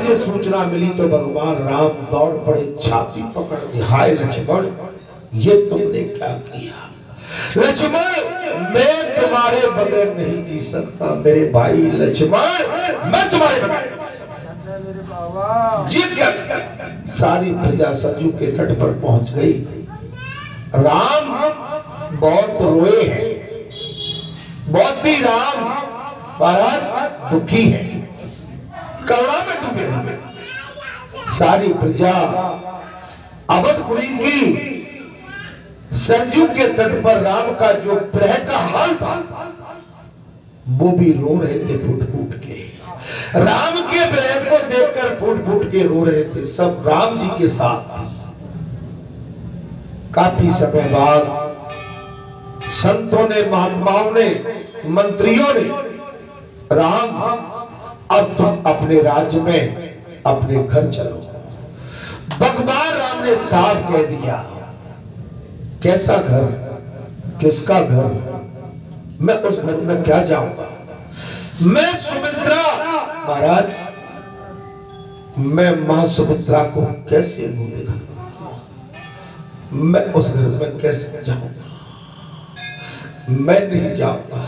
जब ये सूचना मिली तो भगवान राम दौड़ पड़े, छाती पकड़ दी। हाय लक्ष्मण, ये तुमने क्या किया? लक्ष्मण, मैं तुम्हारे बगैर नहीं जी सकता। मेरे भाई लक्ष्मण, मैं तुम्हारे बगैर जी क्या? सारी प्रजा सरयू के तट पर पहुंच गई। राम बहुत रोए हैं, बहुत ही राम महाराज दुखी है, करुणा में डूबे हुए। सारी प्रजा अवधपुरी की सरयू के तट पर राम का जो प्रह का हाल था, वो भी रो रहे थे फूट फूट के। राम के प्रह को देखकर फूट फूट के रो रहे थे सब राम जी के साथ। काफी समय बाद संतों ने, महात्माओं ने, मंत्रियों ने, राम अब तुम अपने राज्य में अपने घर चलो। भगवान राम ने साफ कह दिया, कैसा घर, किसका घर, मैं उस घर में क्या जाऊंगा? मैं सुमित्रा, महाराज मैं मां सुमित्रा को कैसे मुंह दिखाऊंगा? मैं उस घर में कैसे जाऊंगा? मैं नहीं जाऊंगा।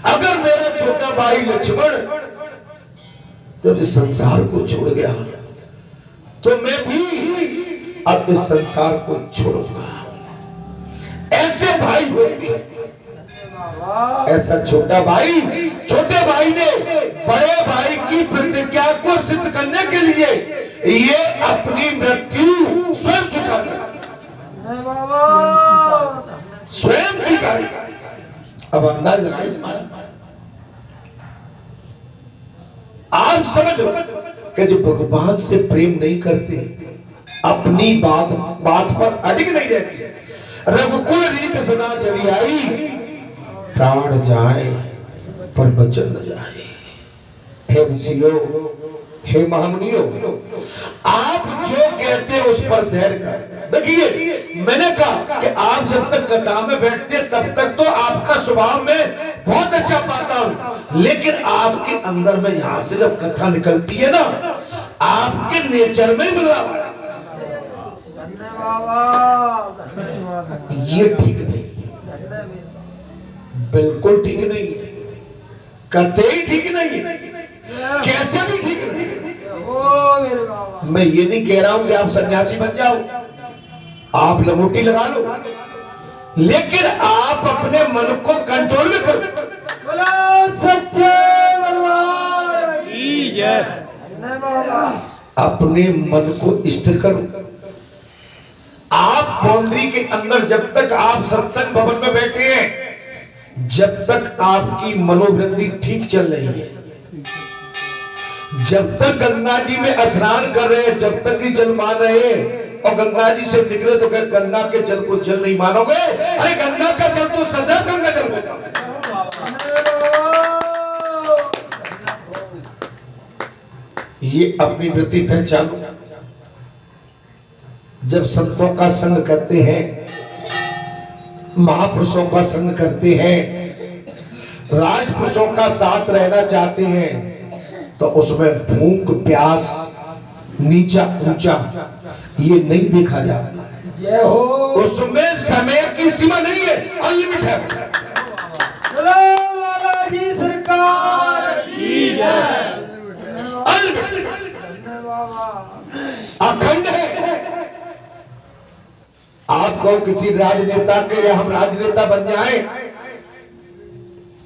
अगर मेरा छोटा भाई लक्ष्मण जब इस संसार को छोड़ गया तो मैं भी अब इस संसार को छोड़ूंगा। ऐसे भाई होते हैं। ऐसा छोटा भाई, छोटे भाई ने बड़े भाई की प्रतिज्ञा को सिद्ध करने के लिए ये अपनी मृत्यु स्वयं स्वीकार स्वयं स्वीकार। अब अंदाज लगाइए हमारा, आप समझ लो कि जो भगवान से प्रेम नहीं करते, अपनी बात पर अडिग नहीं रहते, रघुकुल रीत सदा चली आई, प्राण जाए पर वचन न जाए। हे ऋषियों, हे महामुनियों, आप जो कहते हैं उस पर धैर्य कर। देखिए, मैंने कहा कि आप जब तक कथा में बैठते हैं तब तक तो आपका स्वभाव में बहुत अच्छा पाता हूं, लेकिन आपके अंदर में यहां से जब कथा निकलती है ना, आपके नेचर में बदलाव आया। ये ठीक नहीं, बिल्कुल ठीक नहीं है, कतई ठीक नहीं है, कैसे भी ठीक नहीं है। मैं ये नहीं कह रहा हूं कि आप सन्यासी बन जाओ, आप लंगोटी लगा लो, लेकिन आप अपने मन को कंट्रोल में करो। अपने मन को स्थिर करो। आप बाउंड्री के अंदर जब तक आप सत्संग भवन में बैठे हैं, जब तक आपकी मनोवृत्ति ठीक चल रही है, जब तक गंगा जी में स्नान कर रहे हैं, जब तक ही जल मान रहे हैं, और गंगा जी से निकले तो गंगा के जल को जल नहीं मानोगे? अरे गंगा का जल तो सदैव गंगा जल होता है। ये अपनी वृत्ति पहचानो। जब संतों का संग करते हैं, महापुरुषों का संग करते हैं, राजपुरुषों का साथ रहना चाहते हैं, तो उसमें भूख प्यास, नीचा ऊंचा ये नहीं देखा जाता। उसमें समय की सीमा नहीं है, अनलिमिटेड है। अखंड है। आपको किसी राजनेता के, हम राजनेता बन जाए,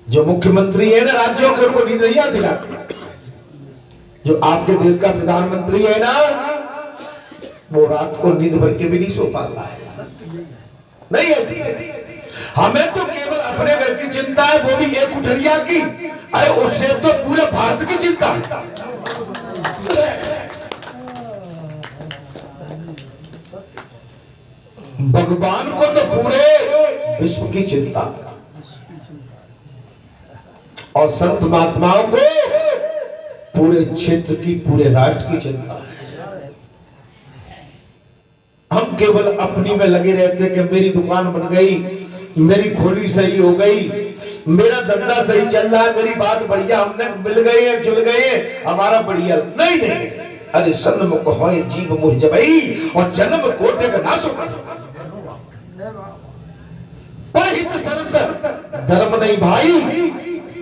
जो मुख्यमंत्री है ना राज्यों के, उनको नींद नहीं आती रात में। जो आपके देश का प्रधानमंत्री है ना, वो रात को नींद भर के भी नहीं सो पाता है। नहीं है, हमें तो केवल अपने घर की चिंता है, वो भी एक उठरिया की। अरे उससे तो पूरे भारत की चिंता है। भगवान को तो पूरे विश्व की चिंता, और संत महात्माओं को पूरे क्षेत्र की, पूरे राष्ट्र की चिंता है। हम केवल अपनी में लगे रहते कि मेरी दुकान बन गई, मेरी खोली सही हो गई, मेरा धंधा सही चल रहा है, मेरी बात बढ़िया, हमने मिल गए हैं, जुल गए हैं, हमारा बढ़िया। नहीं नहीं, अरे सन्मुख होए जीव मोह जबई और जन्म कोटि का नाश होता। परहित सरस धर्म नहीं भाई,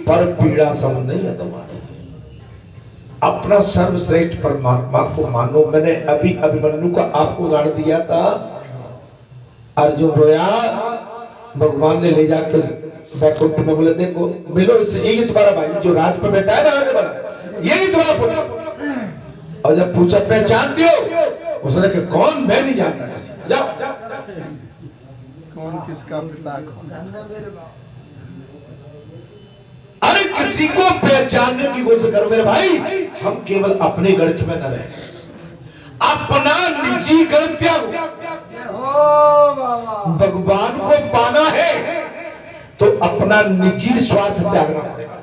पर पीड़ा सम नहीं अदमा। अपना सर्वश्रेष्ठ परमात्मा को मानो। मैंने अभी अभिमन्यु को आपको उदाहरण दिया था। अर्जुन रोया, भगवान ने ले जाकर वैकुंठ में बोले देखो मिलो इससे, यही तुम्हारा भाई जो राज पे बैठा है ना, राजा बना, यही तुम्हारा पुत्र। और जब पूछा पहचानते हो, उसने कहा कौन, मैं नहीं जानता, जाओ। कौन किसका पिता कौन? अरे किसी को पहचानने की कोशिश करो मेरे भाई। हम केवल अपने गणित में न रहे, अपना निजी गणित त्यागो। भगवान को पाना है तो अपना निजी स्वार्थ त्यागना पड़ेगा।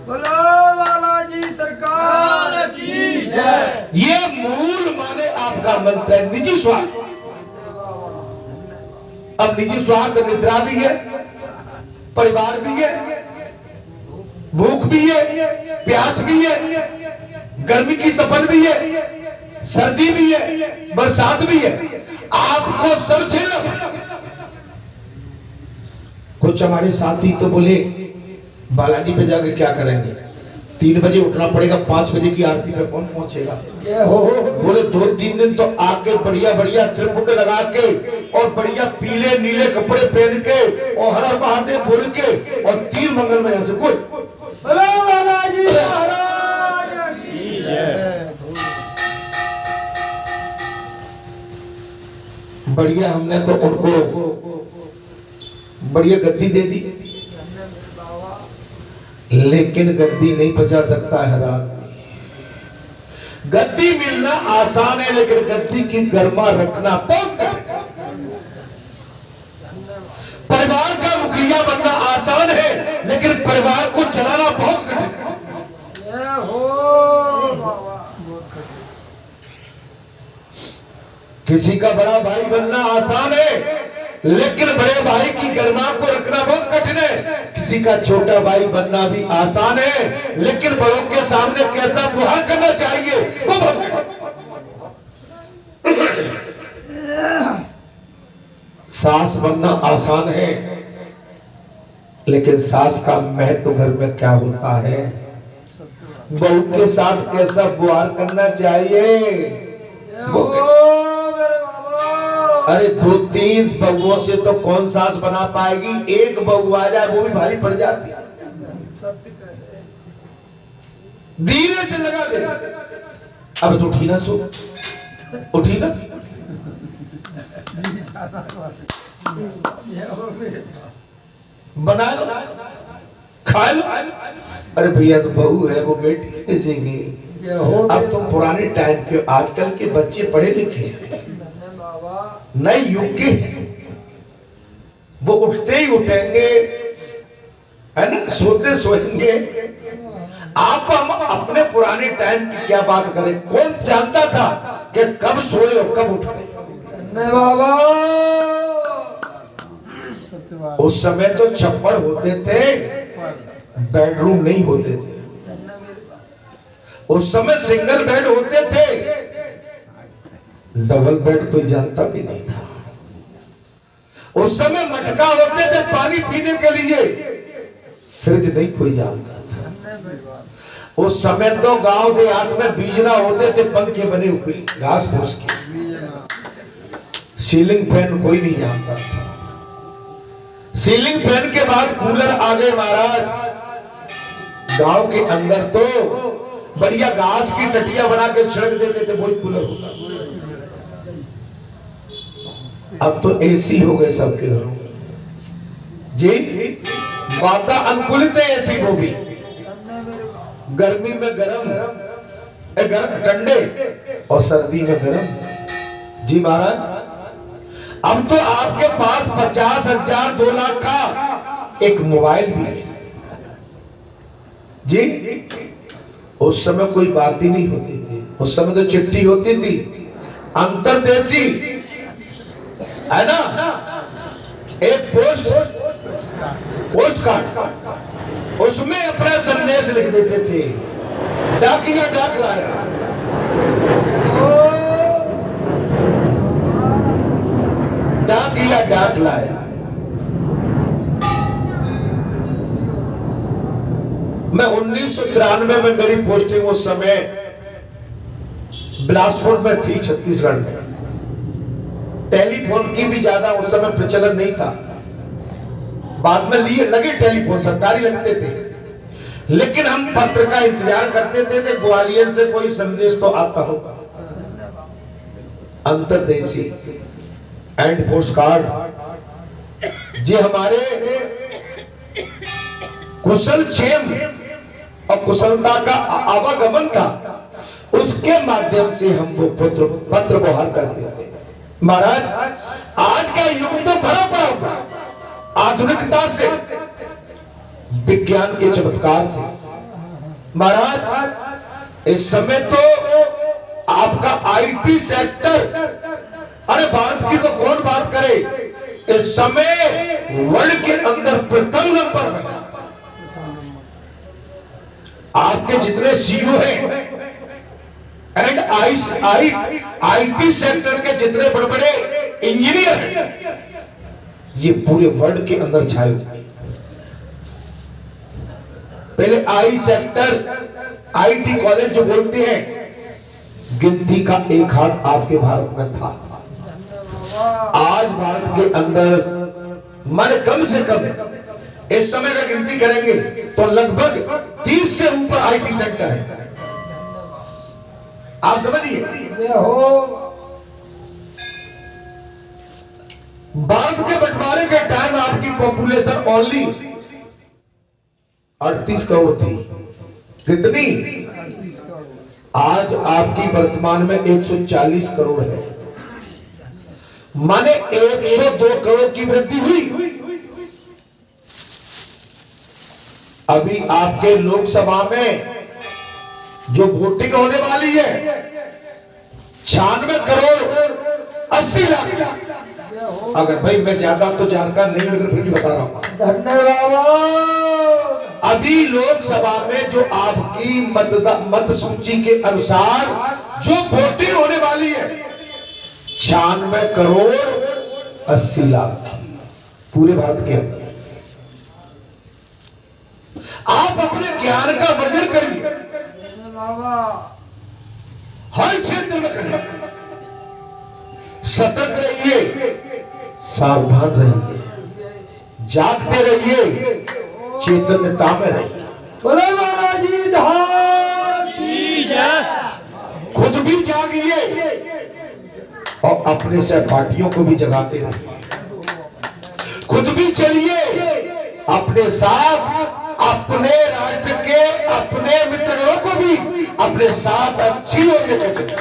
बोलो बालाजी सरकार की जय। ये मूल माने आपका मंत्र है, निजी स्वार्थ। अब निजी स्वार्थ निद्रा भी है, परिवार भी है, भूख भी है, प्यास भी है, गर्मी की तपन भी है, सर्दी भी है, बरसात भी है। आपको सब झेलना। कुछ हमारे साथी तो बोले बालाजी पे जाके क्या करेंगे, 3 बजे उठना पड़ेगा, 5 बजे की आरती पे कौन पहुंचेगा। बोले 2-3 दिन तो आके बढ़िया बढ़िया त्रिपुट लगा के और बढ़िया पीले नीले कपड़े पहन के और हर हर महादेव बोल के और तीर मंगल में यहां से बोल बालाजी महाराज की जय। बढ़िया, हमने तो उनको बढ़िया गद्दी दे दी, लेकिन गद्दी नहीं बचा सकता है हर आदमी। गद्दी मिलना आसान है, लेकिन गद्दी की गर्मा रखना बहुत कठिन है। परिवार का मुखिया बनना आसान है, लेकिन परिवार को चलाना बहुत कठिन है। किसी का बड़ा भाई बनना आसान है, लेकिन बड़े भाई की गरिमा को रखना बहुत कठिन है। किसी का छोटा भाई बनना भी आसान है, लेकिन बड़ों के सामने कैसा व्यवहार करना चाहिए वो बहुत कठिन। सास बनना आसान है, लेकिन सास का महत्व घर में क्या होता है, बहू के साथ कैसा व्यवहार करना चाहिए वो। अरे 2-3 बहुओं से तो कौन सास बना पाएगी, एक बहू आ जाए वो भी भारी पड़ जाती है। धीरे से लगा दे, अब तो उठी ना, सो उठी ना, बना लो, खा लो। अरे भैया तो बहू है, वो बेटी कैसेगी। अब तो पुराने टाइम के, आजकल के बच्चे पढ़े लिखे नए युग के, वो उठते ही उठेंगे, है ना, सोते सोएंगे। आप हम अपने पुराने टाइम की क्या बात करें, कौन जानता था कि कब सोए और कब उठ गए। उस समय तो छप्पड़ होते थे, बेडरूम नहीं होते थे। उस समय सिंगल बेड होते थे, डबल बेड कोई जानता भी नहीं था। उस समय मटका होते थे पानी पीने के लिए, फ्रिज नहीं कोई जानता था। उस समय तो गांव देहात में बीजना होते थे, पंखे बने हुए घास फूस के, सीलिंग फैन कोई नहीं जानता था। सीलिंग फैन के बाद कूलर आ गए महाराज। गांव के अंदर तो बढ़िया घास की टटिया बना के छिड़क देते थे, वही कूलर होता। अब तो एसी हो गए सबके घरों जी, वातानुकूलित है एसी वो भी। गर्मी में गर्म ठंडे और सर्दी में गर्म जी महाराज। अब तो आपके पास 50,000 2 लाख का एक मोबाइल भी है जी। उस समय कोई बात ही नहीं होती थी, उस समय तो चिट्ठी होती थी, अंतरदेशी, है ना, एक पोस्ट कार्ड। उसमें अपना संदेश लिख देते थे। डाकिया डाक लाया, डाकिया डाक लाया। मैं 1993 में मेरी पोस्टिंग उस समय बिलासपुर में थी, छत्तीसगढ़ में। टेलीफोन की भी ज्यादा उस समय प्रचलन नहीं था। बाद में लिए लगे टेलीफोन, सरकारी लगते थे, लेकिन हम पत्र का इंतजार करते थे ग्वालियर से कोई संदेश तो आता होगा। अंतरदेशी एंड पोस्ट कार्ड जे हमारे कुशल क्षेम और कुशलता का आवागमन था, उसके माध्यम से हम वो पत्र व्यवहार करते थे। महाराज, आज का युग तो भरा पड़ा आधुनिकता से, विज्ञान के चमत्कार से। महाराज, इस समय तो आपका आईटी सेक्टर, अरे भारत की तो कौन बात करे, इस समय वर्ल्ड के अंदर प्रथम नंबर पर। आपके जितने सीईओ हैं एंड आईटी सेक्टर के जितने बड़े बड़े इंजीनियर हैं, ये पूरे वर्ल्ड के अंदर छाए हुए। पहले आई सेक्टर, आईटी कॉलेज जो बोलते हैं, गिनती का एक हाथ आपके भारत में था। आज भारत के अंदर मन कम से कम इस समय का गिनती करेंगे तो लगभग 30 से ऊपर आईटी सेक्टर है। आप समझिए, भारत के बंटवारे के टाइम आपकी पॉपुलेशन ओनली 38 करोड़ थी। कितनी? आज आपकी वर्तमान में 140 करोड़ है, माने 102 करोड़ की वृद्धि हुई। अभी आपके लोकसभा में जो वोटिंग होने वाली है 96 करोड़ 80 लाख। अगर भाई मैं ज्यादा तो जानकार नहीं, मगर फिर भी बता रहा हूं। धन्यवाद। अभी लोकसभा में जो आपकी मत सूची के अनुसार जो वोटिंग होने वाली है 96 करोड़ 80 लाख पूरे भारत के अंदर। आप अपने ज्ञान का वर्जन करिए, हर क्षेत्र में करिए, सतर्क रहिए, सावधान रहिए, जागते रहिए, चेतनता में रहिए। बोलो बालाजी धाम की जय। खुद भी जागिए और अपने सहपाठियों को भी जगाते रहिए। खुद भी चलिए, अपने साथ अपने राज्य के अपने मित्रों को भी अपने साथ अच्छी ओर लेकर चलिए।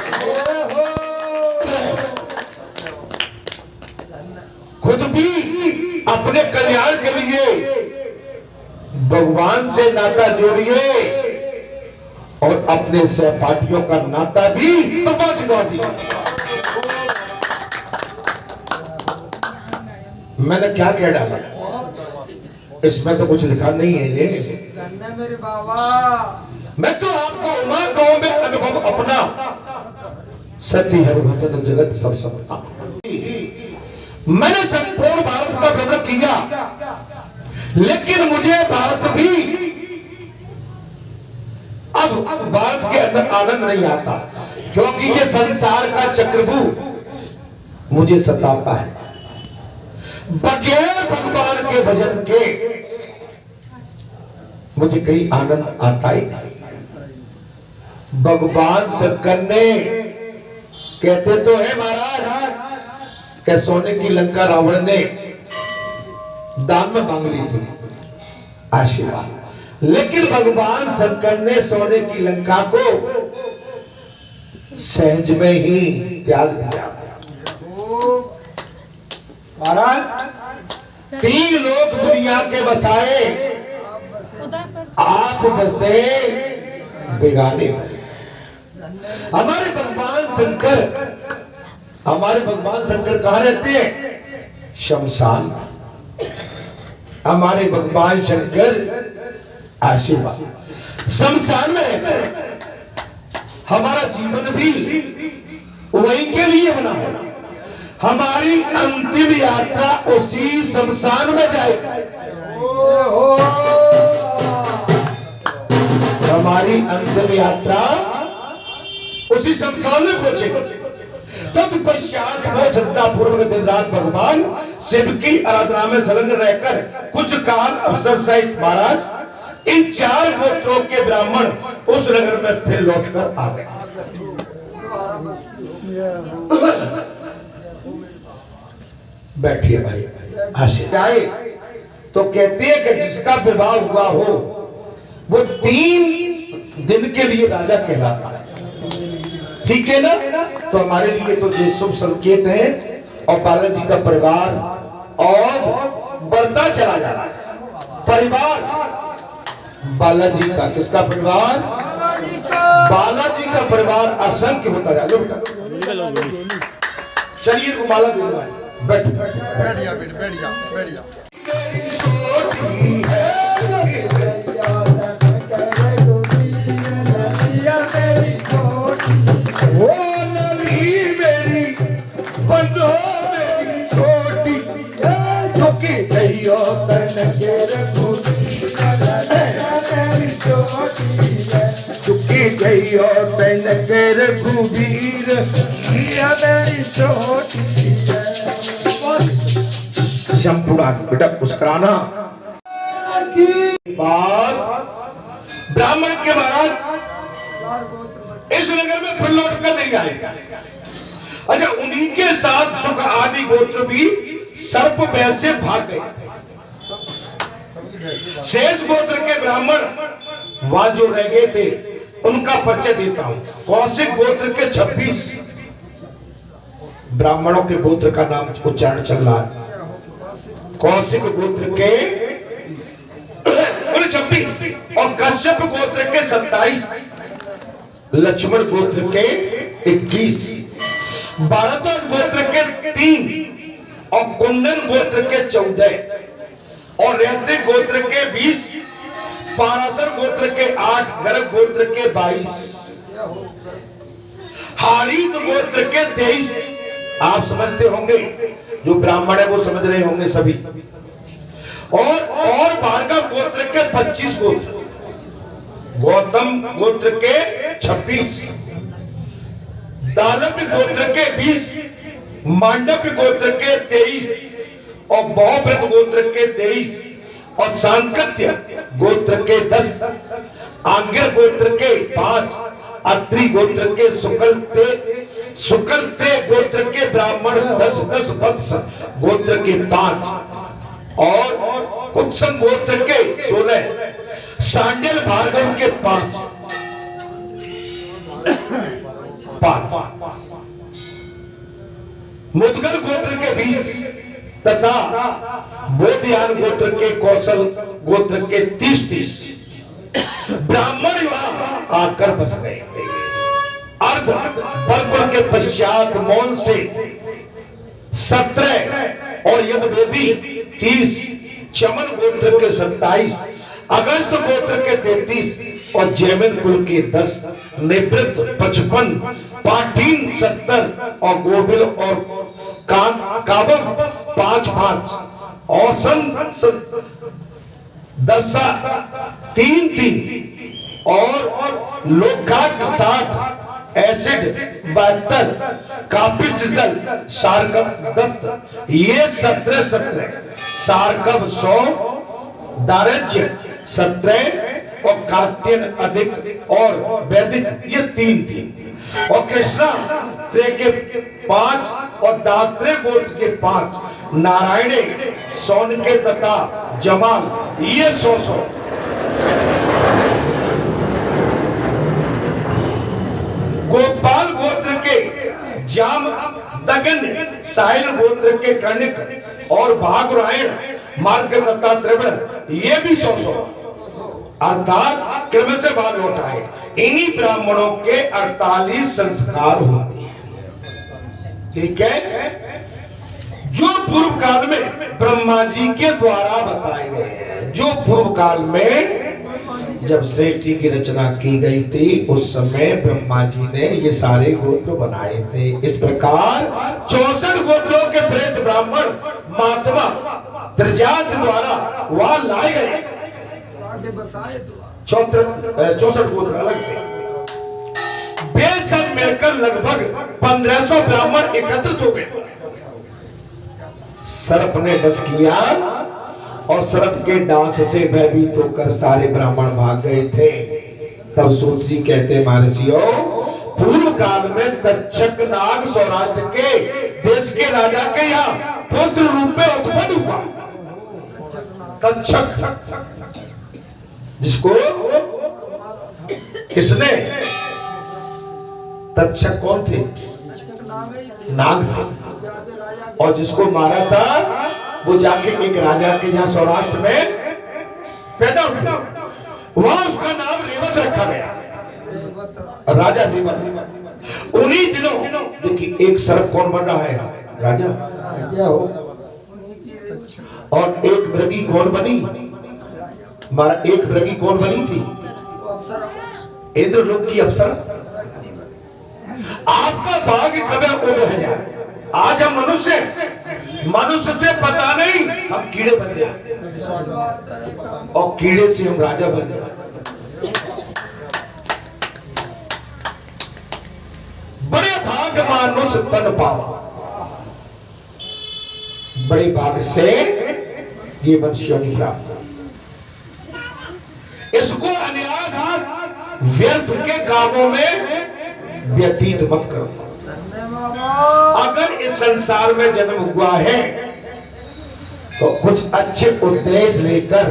खुद भी अपने कल्याण के लिए भगवान से नाता जोड़िए और अपने सहपाठियों का नाता भी भगवान से जोड़ दीजिए। मैंने क्या कह डाला? इसमें तो कुछ लिखा नहीं है ये। मेरे बाबा, मैं तो आपको उमा गांव में अनुभव अपना सत्य हरिभजन जगत सब समझा। मैंने संपूर्ण भारत का भ्रमण किया, लेकिन मुझे भारत भी अब भारत के अंदर आनंद नहीं आता, क्योंकि ये संसार का चक्रव्यूह मुझे सताता है। बगैर भगवान के भजन के मुझे कहीं आनंद आता ही नहीं। भगवान शंकर ने कहते तो है महाराज कि सोने की लंका रावण ने दान में मांग ली थी आशीर्वाद, लेकिन भगवान शंकर ने सोने की लंका को सहज में ही त्याग दिया। महाराज, 3 लोग दुनिया के बसाए, आप बसे बेगाने। हमारे भगवान शंकर कहां रहते हैं? शमशान। हमारे भगवान शंकर आशीर्वाद। शमशान में रहकर हमारा जीवन भी वही के लिए बना है। हमारी अंतिम यात्रा उसी शमशान में जाएगी। हमारी अंतिम यात्रा उसी शमशान में पहुंचेगी। तत्पश्चात वो श्रद्धा पूर्वक दिन रात भगवान शिव की आराधना में संलग्न रहकर कुछ काल अवसर सहित महाराज इन 4 गोत्रों के ब्राह्मण उस नगर में फिर लौटकर आ गए। बैठिए भाई, आए तो कहते हैं कि जिसका विवाह हुआ हो वो 3 दिन के लिए राजा कहलाता है। ठीक है ना? तो हमारे लिए तो ये शुभ संकेत है। और बालाजी का परिवार और बढ़ता चला जा रहा है। परिवार बालाजी का, किसका परिवार? बालाजी का परिवार असंख्य होता जा रहा है। चलिए इनको माला दे दो। बैठ बैठ जा। बंदो मेरी छोटी झुकी गई झुकी गई और रघुवीर मेरी छोटी संपूर्ण बेटा मुस्कुराना। ब्राह्मण के महाराज इस नगर में फिर लौट कर नहीं आएगा। अच्छा, उन्हीं के साथ सुख आदि गोत्र भी सर्प वैसे भाग गए। शेष गोत्र के ब्राह्मण वहां जो रह गए थे उनका परिचय देता हूं। कौशिक गोत्र के 26 ब्राह्मणों के गोत्र का नाम उच्चारण चल रहा है। कौशिक गोत्र के 26 और कश्यप गोत्र के 27, लक्ष्मण गोत्र के 21, भारद्वाज गोत्र के 3 और कुंदन गोत्र के 14 और रैतिक गोत्र के 20, पाराशर गोत्र के 8, गर्ग गोत्र के 22, हारीत गोत्र के 23। आप समझते होंगे, जो ब्राह्मण है वो समझ रहे होंगे सभी। और भार्गव गोत्र के 25 गोत्र, गौतम गोत्र के 26, दानव्य गोत्र के 20, मांडव्य गोत्र के 23 और बहुव्रत गोत्र के 23 और सांकत्य गोत्र के 10, आंगिर गोत्र के 5, अत्रि गोत्र के शुक्लते गोत्र के ब्राह्मण 10 वत्स गोत्र के 5 और कुत्सम गोत्र के 16, सांडल भार्गव के 5 मुदगल गोत्र के 20 तथा बोधियान गोत्र के कौशल गोत्र के 30 ब्राह्मण वहां आकर बस गए। अर्ध पर्व के पश्चात मौन से 17 और यदवेदी 30, चमन गोत्र के 27, अगस्त गोत्र के 33 और जैमिन कुल के 10, निवृत्त 55, पाठीन 70 और गोबिल और काबम 5 औसन दर्शा 3 और लोकाक 60, एसिड 72, कापिष्ट दल सारकब दत्त ये 17 सारकब 100, दारज्य 17 और कात्यन अधिक और वैदिक ये 3 और कृष्णा त्रे के 5 और दात्रे गोत्र के 5, नारायणे सोन के तथा जमाल ये 100। गोपाल गोत्र के जाम दगन, साहिल गोत्र के कर्णिक और भागरायण मार्ग तथा त्रिवण ये भी 100 अर्थात क्रम से बाल लौट आए। इन्हीं ब्राह्मणों के 48 संस्कार होते हैं। ठीक है, जो पूर्व काल में ब्रह्मा जी के द्वारा बताए गए हैं, जो पूर्व काल में जब सृष्टि की रचना की गई थी उस समय ब्रह्मा जी ने ये सारे गोत्र बनाए थे। इस प्रकार 64 गोत्रों के श्रेष्ठ ब्राह्मण महात्मा दर्जात द्वारा वहां लाए गए। आगे बसाए तो 64 गोत्र अलग से, वे सब मिलकर लगभग 1500 ब्राह्मण एकत्रित हो गए। सर्प ने बस किया और सर्प के डांस से भयभीत होकर सारे ब्राह्मण भाग गए थे। तब सूत जी कहते महर्षियों, पूर्व काल में तक्षक नाग सौराष्ट्र के देश के राजा के यहाँ पुत्र रूप में उत्पन्न हुआ। तक्षक जिसको किसने, तक्षक कौन थे? नाग थे। और जिसको मारा था वो जाके एक राजा के यहाँ सौराष्ट्र में पैदा हुआ। वहां उसका नाम रेवत रखा गया, राजा रेवत। उन्हीं दिनों देखिए एक सर्प कौन बन रहा है? राजा। और एक मृगी कौन बनी? हमारा एक मृगी कौन बनी थी? इंद्रलोक की अप्सरा। आपका भाग्य कभी उड़ जाए। आज हम मनुष्य से पता नहीं हम कीड़े बन जाए और कीड़े से हम राजा बन जाए। बड़े भाग्य मानुष तन पावा, बड़े भाग्य से ये वंशयोनि प्राप्त। इसको अनायास व्यर्थ के कामों में व्यतीत मत करो। अगर इस संसार में जन्म हुआ है तो कुछ अच्छे उद्देश्य लेकर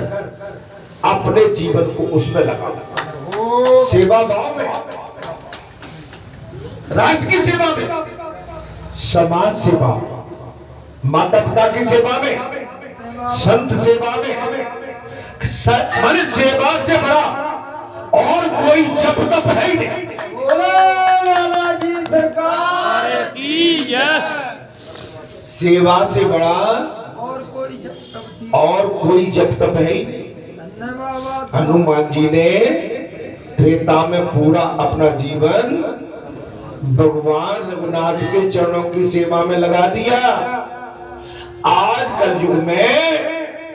अपने जीवन को उसमें लगाओ। सेवा भाव में, राष्ट्र की सेवा में, समाज सेवा, माता पिता की सेवा में, संत सेवा में, मन सेवा से बड़ा और कोई जप तप है ही नहीं। सेवा से बड़ा और कोई जप तप है ही नहीं। हनुमान जी ने त्रेता में पूरा अपना जीवन भगवान रघुनाथ के चरणों की सेवा में लगा दिया। आज कलयुग में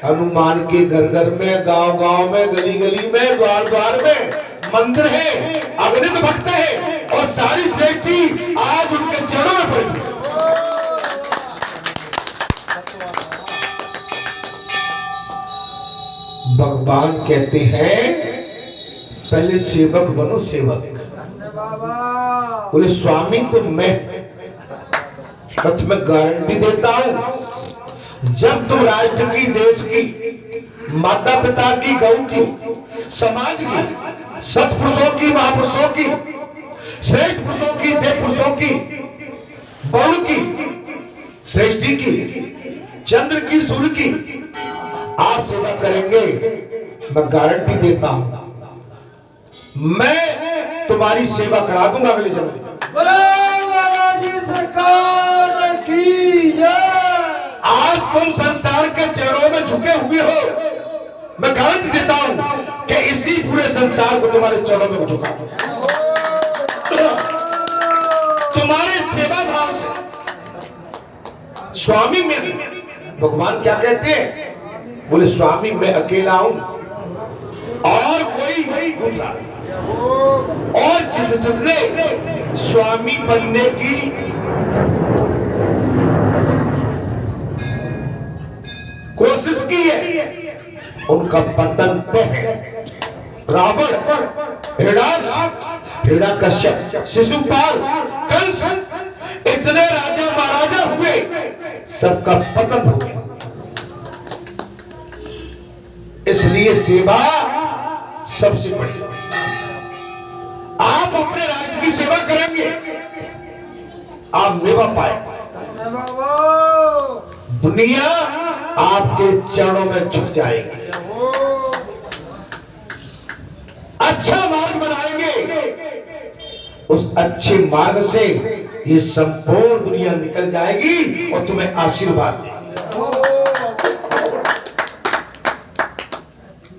हनुमान के घर घर में, गांव गांव में, गली गली में, द्वार द्वार में मंदिर है, अगणित भक्त है और सारी सृष्टि आज उनके चरणों में पड़ी। भगवान कहते हैं पहले सेवक बनो, सेवक। बोले स्वामी तो मैं तुम्हें गारंटी देता हूं, जब तुम राष्ट्र की, देश की, माता पिता की, गौ की, समाज की, सत्पुरुषों की, महापुरुषों की, श्रेष्ठ पुरुषों की, देव पुरुषों की, बहु की, सृष्टि की, चंद्र की, सूर्य की आप सेवा करेंगे, मैं गारंटी देता हूं मैं तुम्हारी सेवा करा दूंगा अगले जन्म। आज तुम संसार के चरणों में झुके हुए हो, मैं गारंटी देता हूं कि इसी पूरे संसार को तुम्हारे चरणों में झुका दूं। तुम्हारे सेवा भाव से स्वामी में, भगवान क्या कहते हैं? बोले स्वामी मैं अकेला हूं और कोई दूसरा, और जिसने स्वामी बनने की कोशिश की है उनका पतन तय है। रावण, हिरण्यकश्यप, शिशुपाल, कंस, इतने राजा महाराजा हुए, सबका पतन हो गया। इसलिए सेवा सबसे बड़ी। आप अपने राज्य की सेवा करेंगे, आप मेवा पाए, दुनिया आपके चरणों में झुक जाएगी। अच्छा मार्ग बनाएंगे, उस अच्छे मार्ग से ये संपूर्ण दुनिया निकल जाएगी और तुम्हें आशीर्वाद देगी।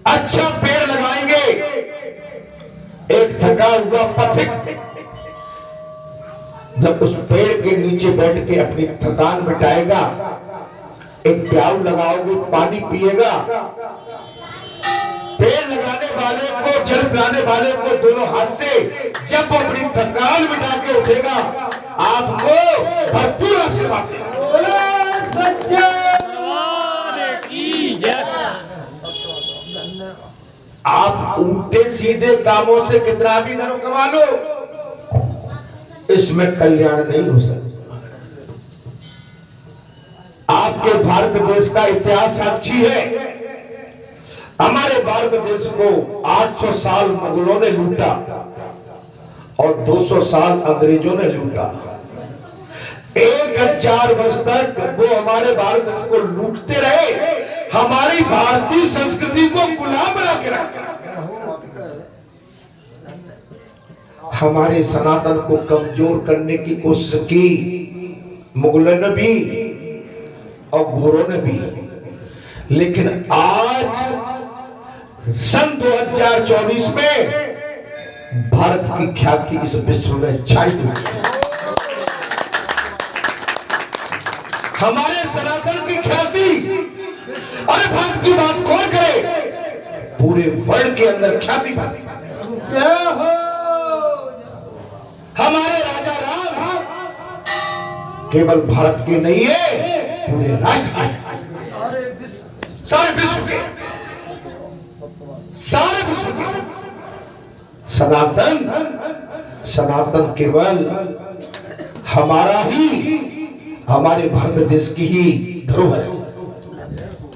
अच्छा पेड़ लगाएंगे, हुआ पथिक जब उस पेड़ के नीचे बैठ के अपनी थकान मिटाएगा, एक प्याऊ लगाओगे, पानी पिएगा, पेड़ लगाने वाले को, जल पिलाने वाले को दोनों हाथ से जब वो अपनी थकान मिटा के उठेगा, आपको भरपूर आशीर्वाद देगा। आप उल्टे सीधे कामों से कितना भी धन कमा लो, इसमें कल्याण नहीं हो सकता। आपके भारत देश का इतिहास साक्षी है। हमारे भारत देश को 800 साल मुगलों ने लूटा और 200 साल अंग्रेजों ने लूटा। 1000 वर्ष तक वो हमारे भारत देश को लूटते रहे, हमारी भारतीय संस्कृति को गुलाम बना के रखा। हमारे सनातन को कमजोर करने की कोशिश की मुगलों ने भी और गोरों ने भी, लेकिन आज सन 2024 में भारत की ख्याति इस विश्व में छाई हुई है। हमारे सनातन की ख्याति, अरे भारत की बात कौन करे, पूरे वर्ल्ड के अंदर ख्याति पाती है। हमारे राजा राम केवल भारत के नहीं है, पूरे राज्य के, सारे विश्व के, सारे विश्व के। सनातन केवल हमारा ही, हमारे भारत देश की ही धरोहर है,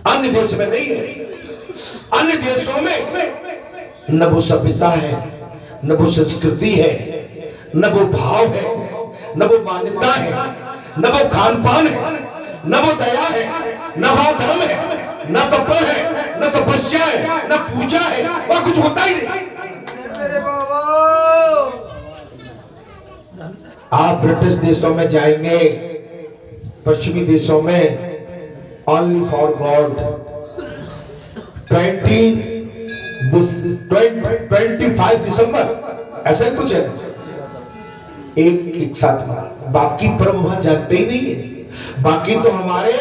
अन्य देश में नहीं है। अन्य देशों में न वो सभ्यता है, न वो संस्कृति है, न वो भाव है, न वो मान्यता है, न वो खान पान है, न वो दया है, न वो धर्म है, न तप है, न तपस्या है, न पूजा है, वह कुछ होता ही नहीं। आप ब्रिटिश देशों में जाएंगे, पश्चिमी देशों में ओनली फॉर गॉड 25 दिसंबर ऐसा ही कुछ है, एक साथ, बाकी पर्व वहां जानते ही नहीं है। बाकी तो हमारे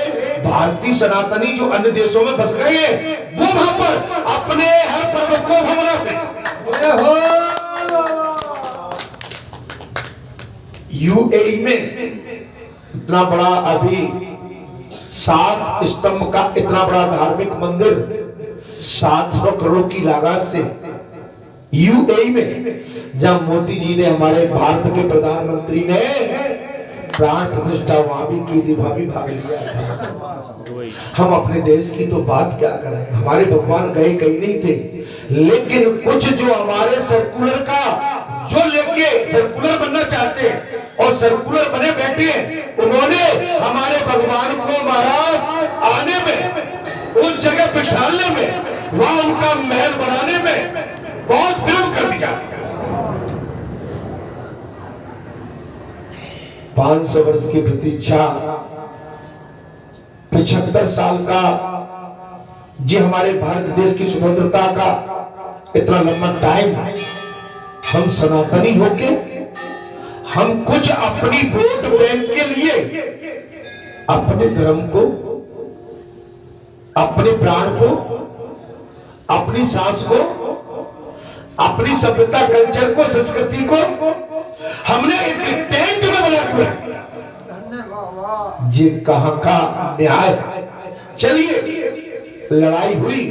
भारतीय सनातनी जो अन्य देशों में बस गए हैं, वो वहां पर अपने हर पर्व को मनाते हैं। यूएई में इतना बड़ा, अभी 7 स्तंभ का इतना बड़ा धार्मिक मंदिर 700 करोड़ की लागत से यूएई में, जब मोदी जी ने, हमारे भारत के प्रधानमंत्री ने प्राण प्रतिष्ठा वहां भी की थी, वहां भी भाग लिया। हम अपने देश की तो बात क्या करें, हमारे भगवान गए कहीं नहीं थे, लेकिन कुछ जो हमारे सर्कुलर का जो लेके सर्कुलर बनना चाहते हैं और सर्कुलर बने बैठे हैं, उन्होंने हमारे भगवान को महाराज आने में, उस जगह बिठाने में, वहां उनका महल बनाने में बहुत विरोध कर दिया। 500 वर्ष की प्रतीक्षा, 75 साल का, जी हमारे भारत देश की स्वतंत्रता का इतना लंबा टाइम, हम सनातनी होके हम कुछ अपनी वोट बैंक के लिए अपने धर्म को, अपने प्राण को, अपनी सांस को, अपनी सभ्यता, कल्चर को, संस्कृति को हमने एक टेंट में बना के रख दिया। ये कहां का न्याय। चलिए, लड़ाई हुई,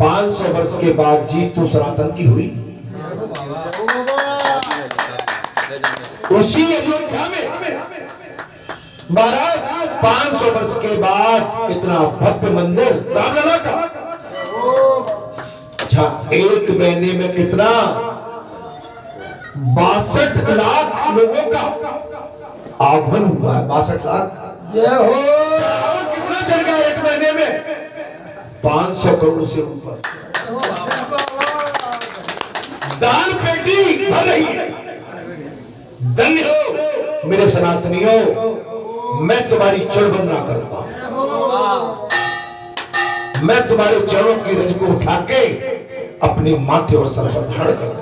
500 वर्ष के बाद जीत तो सनातन की हुई। उसी अयोध्या में महाराज 500 वर्ष के बाद इतना भव्य मंदिर रामलला का, अच्छा, एक महीने में कितना, 62 लाख लोगों का आगमन हुआ है। 62 लाख कितना चल गया एक महीने में, 500 करोड़ से ऊपर। दान पेटी भर रही है। धन्य हो मेरे सनातनियों, मैं तुम्हारी चरण वंदना करता हूं। मैं तुम्हारे चरणों की रज को उठा के अपने माथे और सर पर धारण करता हूं।